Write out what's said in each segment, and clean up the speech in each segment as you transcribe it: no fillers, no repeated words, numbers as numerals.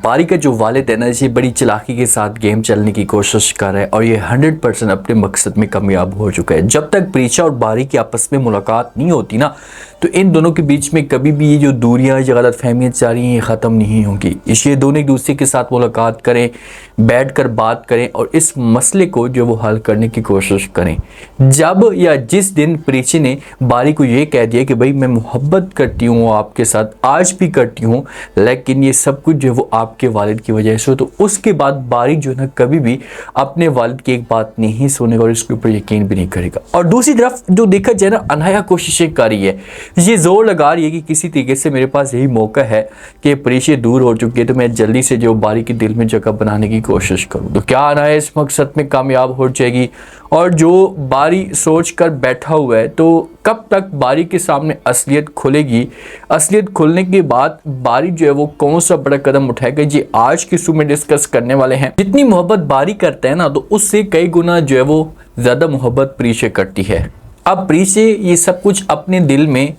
बारी का जो वालिद है ना, ये बड़ी चालाकी के साथ गेम चलने की कोशिश कर रहा है और ये 100% अपने मकसद में कामयाब हो चुका है। जब तक प्रीशा और बारी की आपस में मुलाकात नहीं होती ना, तो इन दोनों के बीच में कभी भी ये जो दूरियां या गलत फहमियाँ जा रही हैं, ये ख़त्म नहीं होंगी। इसलिए दोनों एक दूसरे के साथ मुलाकात करें, बैठकर बात करें और इस मसले को जो वो हल करने की कोशिश करें। जब या जिस दिन प्रीशा ने बारी को ये कह दिया कि भाई मैं मोहब्बत करती हूँ आपके साथ, आज भी करती हूँ, लेकिन ये सब कुछ जो है वो आपके वालिद की वजह से हो, तो उसके बाद बारी जो है ना कभी भी अपने वालिद की एक बात नहीं सुनेगा और इसके ऊपर यकीन भी नहीं करेगा। और दूसरी तरफ जो देखा जाए ना, अनाया कोशिशें कर रही है, ये जोर लगा रही है कि किसी तरीके से मेरे पास यही मौका है कि प्रीशा दूर हो चुकी है, तो मैं जल्दी से जो बारी के दिल में जगह बनाने की कोशिश करूँ। तो क्या अनाया इस मकसद में कामयाब हो जाएगी? और जो बारी सोच कर बैठा हुआ है, तो कब तक बारी के सामने असलियत खुलेगी? असलियत खुलने के बाद बारी जो है वो कौन सा बड़ा कदम उठाएगा, ये आज की शो में डिस्कस करने वाले हैं। जितनी मोहब्बत बारी करता है ना, तो उससे कई गुना जो है वो ज़्यादा मोहब्बत प्रीशा करती है। अब प्रीशा ये सब कुछ अपने दिल में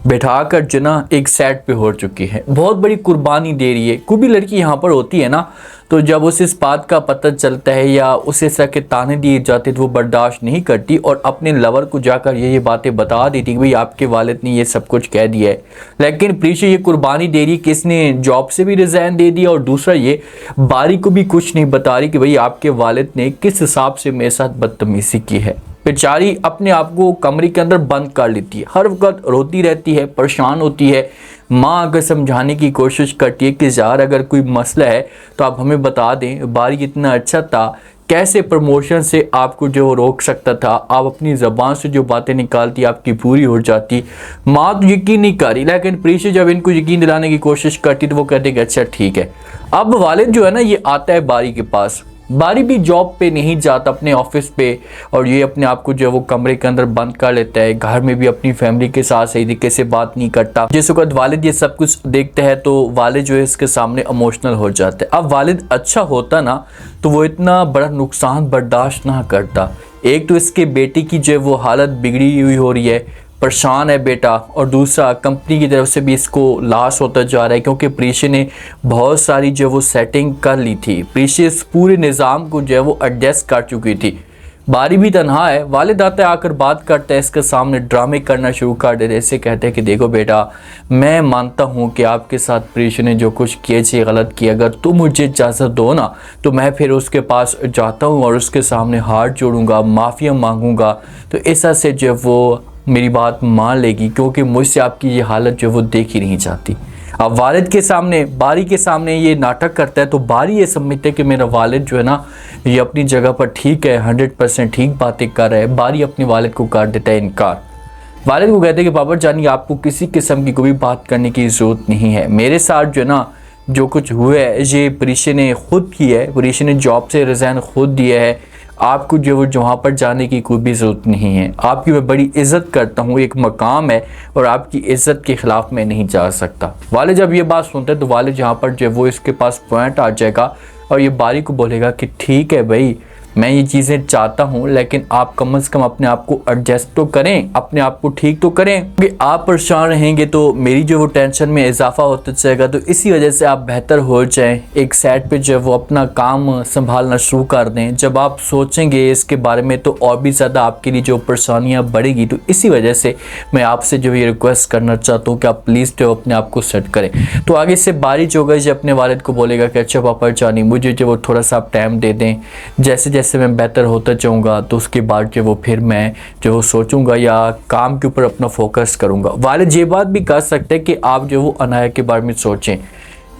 बैठा कर जो ना एक सेट पे हो चुकी है, बहुत बड़ी कुर्बानी दे रही है। कोई भी लड़की यहाँ पर होती है ना, तो जब उसे इस बात का पता चलता है या उसे इस तरह के ताने दिए जाते तो वो बर्दाश्त नहीं करती और अपने लवर को जाकर ये बातें बता देती कि भाई आपके वालिद ने ये सब कुछ कह दिया है। लेकिन प्रीशा ये कुर्बानी दे रही है कि इसने जॉब से भी रिज़ाइन दे दिया और दूसरा ये बारी को भी कुछ नहीं बता रही कि भाई आपके वालिद ने किस हिसाब से मेरे साथ बदतमीज़ी की है। बेचारी अपने आप को कमरे के अंदर बंद कर लेती है, हर वक्त रोती रहती है, परेशान होती है। माँ अगर समझाने की कोशिश करती है कि यार अगर कोई मसला है तो आप हमें बता दें, बारी इतना अच्छा था, कैसे प्रमोशन से आपको जो रोक सकता था, आप अपनी ज़बान से जो बातें निकालती आपकी पूरी हो जाती। माँ तो यकीन नहीं कर रही, लेकिन प्रीशा जब इनको यकीन दिलाने की कोशिश करती तो वो कहते कि अच्छा ठीक है। अब वालिद जो है ना, ये आता है बारी के पास। बारी भी जॉब पे नहीं जाता, अपने ऑफिस पे, और ये अपने आप को जो है वो कमरे के अंदर बंद कर लेता है। घर में भी अपनी फैमिली के साथ सही तरीके से बात नहीं करता। जिस वक्त वालिद ये सब कुछ देखते हैं तो वालिद जो है इसके सामने इमोशनल हो जाते हैं। अब वालिद अच्छा होता ना, तो वो इतना बड़ा नुकसान बर्दाश्त ना करता। एक तो इसके बेटे की जो है वो हालत बिगड़ी हुई हो रही है, परेशान है बेटा, और दूसरा कंपनी की तरफ से भी इसको लॉस होता जा रहा है, क्योंकि प्रीशा ने बहुत सारी जो वो सेटिंग कर ली थी। प्रीशा इस पूरे निज़ाम को जो है वो एडजस्ट कर चुकी थी। बारी भी तनहा है, वालिद आता है, आकर बात करता है, इसके सामने ड्रामे करना शुरू कर देते हैं। इससे कहते हैं कि देखो बेटा, मैं मानता हूँ कि आपके साथ प्रीशा ने जो कुछ किया चाहिए गलत किया, अगर तुम मुझे इजाज़त दो ना तो मैं फिर उसके पास जाता हूँ और उसके सामने हाथ जोड़ूंगा, माफ़िया मांगूंगा, तो ऐसा से जो वो मेरी बात मान लेगी, क्योंकि मुझसे आपकी ये हालत जो वो देख ही नहीं चाहती। अब वालिद के सामने, बारी के सामने ये नाटक करता है, तो बारी ये समझते है कि मेरा वालिद जो है ना ये अपनी जगह पर ठीक है, 100% ठीक बातें कर रहा है। बारी अपने वालिद को कर देता है इनकार। वालिद को कहते हैं कि बाबा जानी, आपको किसी किस्म की कोई बात करने की ज़रूरत नहीं है। मेरे साथ जो है ना जो कुछ हुआ है ये प्रीशा ने खुद किया है, प्रीशा ने जॉब से रिज़ाइन खुद दिया है। आपको जो वो वहाँ पर जाने की कोई भी ज़रूरत नहीं है। आपकी मैं बड़ी इज़्ज़त करता हूँ, एक मकाम है और आपकी इज़्ज़त के ख़िलाफ़ मैं नहीं जा सकता। वालिद जब ये बात सुनते हैं तो वालिद यहाँ पर जो वो इसके पास पॉइंट आ जाएगा और ये बारी को बोलेगा कि ठीक है भाई, मैं ये चीज़ें चाहता हूँ, लेकिन आप कम से कम अपने आप को एडजस्ट तो करें, अपने आप को ठीक तो करें, क्योंकि आप परेशान रहेंगे तो मेरी जो वो टेंशन में इजाफा होता जाएगा। तो इसी वजह से आप बेहतर हो जाएं, एक साइड पे जो वो अपना काम संभालना शुरू कर दें। जब आप सोचेंगे इसके बारे में तो और भी ज़्यादा आपके लिए जो परेशानियाँ बढ़ेगी। तो इसी वजह से मैं आपसे जो ये रिक्वेस्ट करना चाहता हूँ कि आप प्लीज़ जो अपने आप को सेट करें। तो आगे से बारी जो होगा जो अपने वालिद को बोलेगा कि अच्छा पापा जानी, मुझे जो वो थोड़ा सा आप टाइम दे दें, जैसे जैसे मैं बेहतर होता जाऊँगा तो उसके बाद जो वो फिर मैं जो वो सोचूंगा या काम के ऊपर अपना फोकस करूँगा। वालिद ये बात भी कर सकते हैं कि आप जो वो अनाया के बारे में सोचें।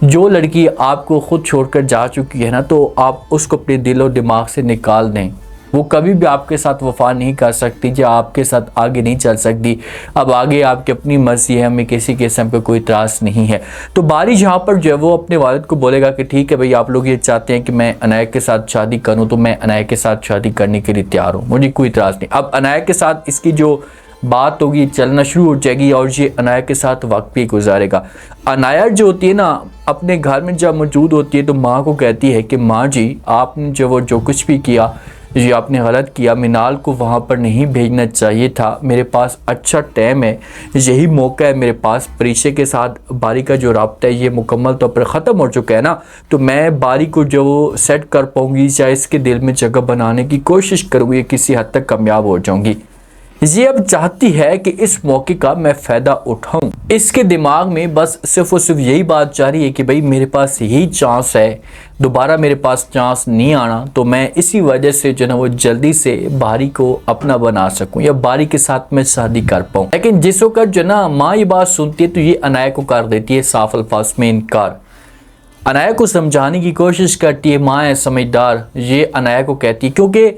जो लड़की आपको खुद छोड़कर जा चुकी है ना, तो आप उसको अपने दिल और दिमाग से निकाल दें। वो कभी भी आपके साथ वफा नहीं कर सकती, या आपके साथ आगे नहीं चल सकती। अब आगे आपकी अपनी मर्जी है, हमें किसी किस्म पे कोई इतराज़ नहीं है। तो बारी जहाँ पर जो है वो अपने वालिद को बोलेगा कि ठीक है भाई, आप लोग ये चाहते हैं कि मैं अनाया के साथ शादी करूँ, तो मैं अनाया के साथ शादी करने के लिए तैयार हूँ, मुझे कोई इतराज़ नहीं। अब अनाया के साथ इसकी जो बात होगी चलना शुरू हो जाएगी और ये अनाया के साथ वक्त भी गुजारेगा। अनाया जो होती है ना, अपने घर में जब मौजूद होती है तो माँ को कहती है कि माँ जी, आपने जो कुछ भी किया ये आपने गलत किया, मिनाल को वहाँ पर नहीं भेजना चाहिए था, मेरे पास अच्छा टाइम है, यही मौका है मेरे पास। परीक्षा के साथ बारी का जो राब्ता है ये मुकम्मल तौर पर ख़त्म हो चुका है ना, तो मैं बारी को जो सेट कर पाऊँगी या इसके दिल में जगह बनाने की कोशिश करूँगी, किसी हद तक कामयाब हो जाऊँगी। ये अब चाहती है कि इस मौके का मैं फ़ायदा उठाऊं। इसके दिमाग में बस सिर्फ और सिर्फ यही बात जा रही है कि भाई मेरे पास यही चांस है, दोबारा मेरे पास चांस नहीं आना, तो मैं इसी वजह से जो ना वो जल्दी से बारी को अपना बना सकूं या बारी के साथ मैं शादी कर पाऊं। लेकिन जिस वक्त जो ना माँ ये बात सुनती है तो ये अनाया को कर देती है साफ अल्फाज में इनकार। अनाया को समझाने की कोशिश करती है, माँ है समझदार, ये अनाया को कहती है, क्योंकि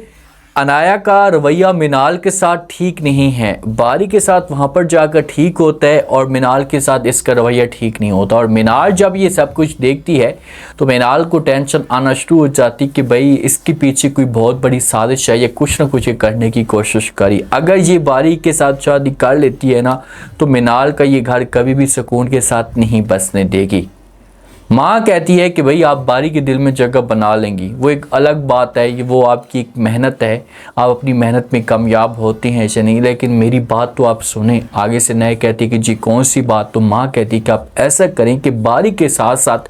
अनाया का रवैया मिनाल के साथ ठीक नहीं है, बारी के साथ वहाँ पर जाकर ठीक होता है और मिनाल के साथ इसका रवैया ठीक नहीं होता। और मिनाल जब ये सब कुछ देखती है तो मिनाल को टेंशन आना शुरू हो जाती कि भाई इसके पीछे कोई बहुत बड़ी साजिश है या कुछ ना कुछ करने की कोशिश करी। अगर ये बारी के साथ शादी कर लेती है ना तो मिनाल का ये घर कभी भी सुकून के साथ नहीं बसने देगी। माँ कहती है कि भाई आप बारी के दिल में जगह बना लेंगी, वो एक अलग बात है, ये वो आपकी एक मेहनत है, आप अपनी मेहनत में कामयाब होते हैं या नहीं, लेकिन मेरी बात तो आप सुने। आगे से नए कहती है कि जी कौन सी बात, तो माँ कहती है कि आप ऐसा करें कि बारी के साथ साथ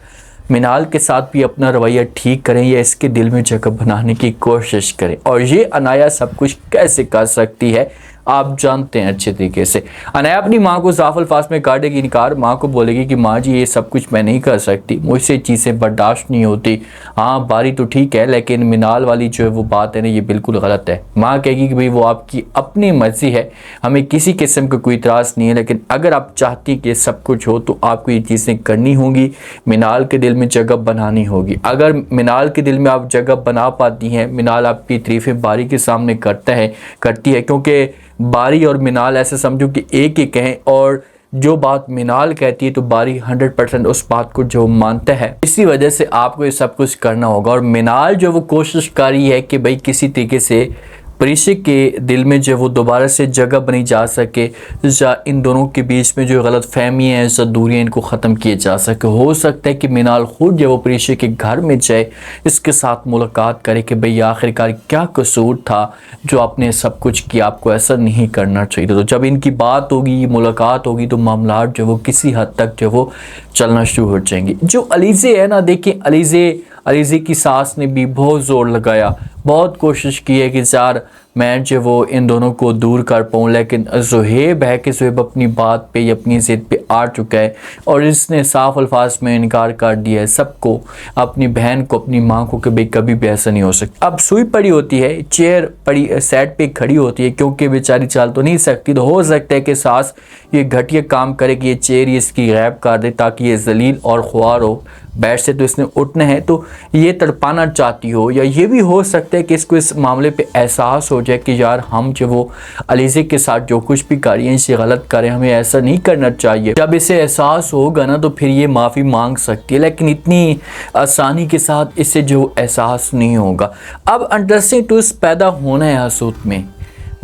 मिनाल के साथ भी अपना रवैया ठीक करें या इसके दिल में जगह बनाने की कोशिश करें। और ये अनाया सब कुछ कैसे कर सकती है आप जानते हैं अच्छे तरीके से। अनाया अपनी माँ को साफ अल्फाज में काटेगी इनकार, माँ को बोलेगी कि माँ जी ये सब कुछ मैं नहीं कर सकती, मुझसे चीज़ें बर्दाश्त नहीं होती। हाँ बारी तो ठीक है लेकिन मिनाल वाली जो है वो बात है ना ये बिल्कुल गलत है। माँ कहेगी कि भाई वो आपकी अपनी मर्जी है, हमें किसी किस्म का कोई इतराज़ नहीं है, लेकिन अगर आप चाहती कि सब कुछ हो तो आपको ये चीज़ें करनी होंगी, मिनाल के दिल में जगह बनानी होगी। अगर मिनाल के दिल में आप जगह बना पाती हैं, मिनाल आपकी तारीफ़ें बारी के सामने करती है, क्योंकि बारी और मिनाल ऐसे समझो कि एक ही कहें, और जो बात मिनाल कहती है तो बारी 100% उस बात को जो मानता है। इसी वजह से आपको ये सब कुछ करना होगा। और मिनाल जो वो कोशिश कर रही है कि भाई किसी तरीके से परीक्षा के दिल में जो वो दोबारा से जगह बनी जा सके, या इन दोनों के बीच में जो गलत फहमी है, जो दूरियाँ इनको ख़त्म किए जा सके। हो सकता है कि मिनाल खुद जब वो परीक्षा के घर में जाए, इसके साथ मुलाकात करे कि भाई आखिरकार क्या कसूर था जो आपने सब कुछ किया, आपको ऐसा नहीं करना चाहिए। तो जब इनकी बात होगी, मुलाकात होगी, तो मामला जो वो किसी हद तक जो वो चलना शुरू हो जाएंगे। जो अलीज़े है ना, देखिए अलीज़े की सास ने भी बहुत ज़ोर लगाया, बहुत कोशिश की है कि यार मैं जो वो इन दोनों को दूर कर पाऊँ, लेकिन ज़ुहैब है कि ज़ुहैब अपनी बात पे या अपनी ज़िद पे आ चुका है और इसने साफ अल्फाज में इनकार कर दिया है सबको, अपनी बहन को, अपनी माँ को, कि भाई कभी भी ऐसा नहीं हो सकता। अब सुई पड़ी होती है, चेयर पड़ी साइड पे खड़ी होती है, क्योंकि बेचारी चल तो नहीं सकती, तो हो सकता है कि सास ये घटिया काम करे कि ये चेयर इसकी गायब कर दे ताकि ये जलील और ख्वार हो, बेड से तो इसने उठना है तो ये तड़पाना चाहती हो। या ये भी हो सकता है कि इसको इस मामले पे एहसास हो जाए कि यार हम जो वो अलीज़े के साथ जो कुछ भी कर रही हैं इसे गलत करें, हमें ऐसा नहीं करना चाहिए। जब इसे एहसास होगा ना तो फिर ये माफ़ी मांग सकती है, लेकिन इतनी आसानी के साथ इससे जो एहसास नहीं होगा। अब इंटरेस्टिंग ट्विस्ट पैदा होना है हसूत में।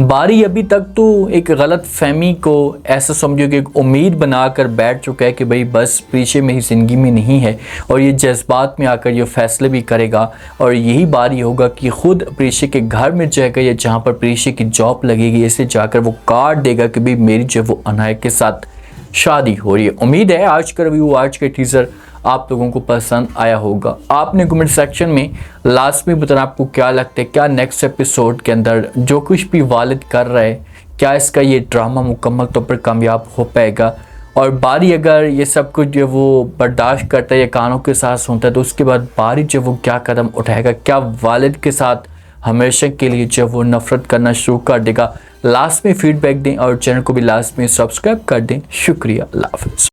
बारी अभी तक तो एक गलत फहमी को ऐसा समझो कि एक उम्मीद बनाकर बैठ चुका है कि भाई बस पीछे मेरी ज़िंदगी में नहीं है, और ये जज्बात में आकर ये फ़ैसले भी करेगा। और यही बारी होगा कि ख़ुद प्रीशे के घर में जाएगा या जहाँ पर प्रीशे की जॉब लगेगी, इसे जाकर वो कार्ड देगा कि भाई मेरी जो वो अनाया के साथ शादी हो रही है। उम्मीद है आज का रिव्यू, आज के टीज़र आप लोगों को पसंद आया होगा। आपने कमेंट सेक्शन में लास्ट में बताना आपको क्या लगता है, क्या नेक्स्ट एपिसोड के अंदर जो कुछ भी वालिद कर रहा है, क्या इसका ये ड्रामा मुकम्मल तौर पर कामयाब हो पाएगा। और बारी अगर ये सब कुछ जो वो बर्दाश्त करता है या कानों के साथ सुनता है तो उसके बाद बारी जो वो क्या कदम उठाएगा, क्या वालिद के साथ हमेशा के लिए जब वो नफ़रत करना शुरू कर देगा। लास्ट में फीडबैक दें और चैनल को भी लास्ट में सब्सक्राइब कर दें। शुक्रिया, अल्लाह हाफ़िज़।